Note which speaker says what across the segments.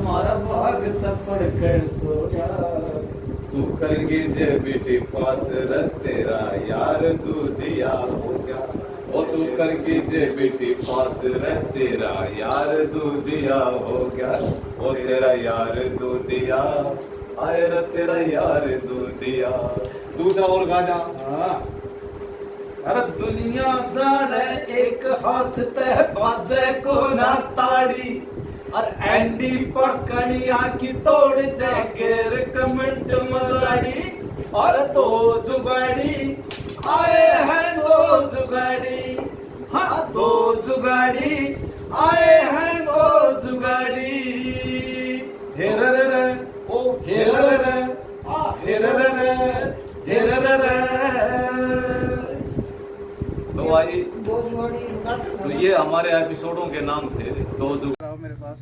Speaker 1: हमारा भाग तपड़ कर सो जा। तू करगी जे बेटी पास रख तेरा यार दूधिया हो गया। ओ तू करगी जे बेटी पास रख तेरा यार दूधिया हो गया। ओ तेरा यार दूधिया आए रे तेरा यार दूधिया। दूसरा और गा जा। हाँ। अरे दुनिया जाने एक हाथ ते बाजे को ना ताड़ी। और एंडी पकड़िया की तोड़ दे गेर कमेंट मजाड़ी। और दो जुगाड़ी आए हैं दो जुगाड़ी। हाँ दो जुगाड़ी आए हैं दो जुगाड़ी। हेर रे रे ओ हेर रे रे आ हेर रे रे हेर रे रे। तो भाई तो ये हमारे एपिसोडों के नाम थे। दो जुगाड़ी
Speaker 2: मेरे पास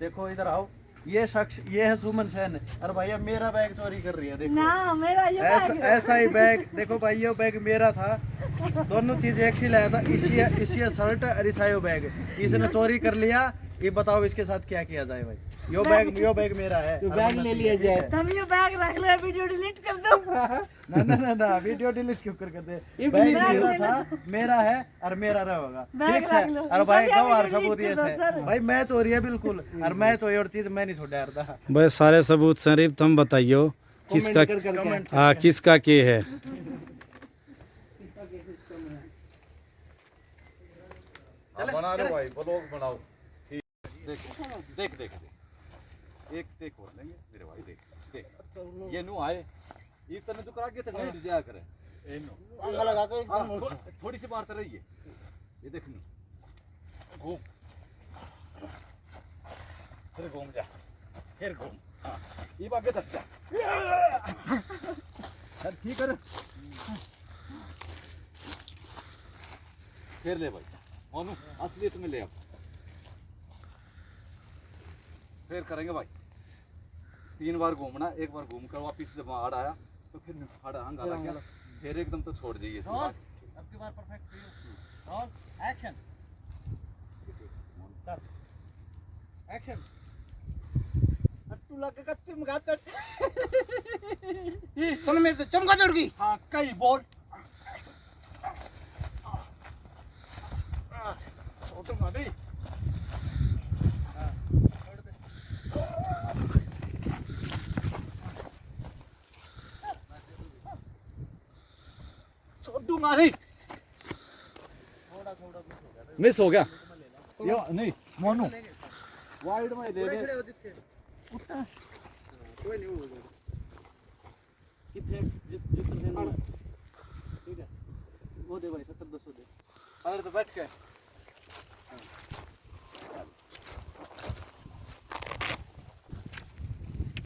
Speaker 2: देखो, इधर आओ। ये शख्स ये है सुमन सेन। अरे भैया मेरा बैग चोरी कर रही है। देखो
Speaker 3: ना मेरा ये
Speaker 2: ऐसा ही बैग। देखो भाई ये बैग मेरा था। दोनों चीज एक सी लाया था। इसी शर्ट और इसायो बैग इसने चोरी कर लिया। ये बताओ इसके साथ क्या किया जाए भाई। यो बैग मेरा है।
Speaker 4: तो बैग ले लिया जाए।
Speaker 3: तुम ये बैग रख लो, वीडियो डिलीट कर दो।
Speaker 2: ना वीडियो डिलीट क्यों कर दे। बैग मेरा था, मेरा है और मेरा रहेगा। ठीक है। और भाई गवार सबूत ये है भाई। मैं चोरी है बिल्कुल। और मैं चोरी और चीज मैं नहीं छोड़ा था
Speaker 5: भाई। सारे सबूत शरीफ तुम बताइयो किसका हाँ किसका के है।
Speaker 1: बना लो भाई, ब्लॉग बनाओ।
Speaker 2: देख एक देख हो लेंगे मेरे भाई। देख ये नु आए ये तने तो करा के तो नहीं दिया करे। ए नु अंगा लगा के एकदम थोड़ी सी बार रही है। ये देख नु घूम फिर घूम जा फिर घूम। हां ये बागे तक जा सर ठीक है। फिर ले भाई मोनू असलियत में ले। अब फिर करेंगे भाई 3 बार घूमना। एक बार घूम कर वापिस जब हाड़ आया तो फिर हाड़ हंगा लग गया। फिर एकदम तो छोड़ जाइए। अब की बार परफेक्ट रोल एक्शन एक्शन। तू लगे का चमगादड़
Speaker 4: तुम में से चमगादड़ की।
Speaker 2: हाँ कई बोल छोड़ूंगा नहीं। छोड़ूंगा नहीं। थोड़ा मिस हो गया। यो नहीं मोनू वाइड में ले ले। कोई नहीं हो जाएगा। कितने जितने देना ठीक है वो दे भाई 70-200 दे। अरे तो बैठ के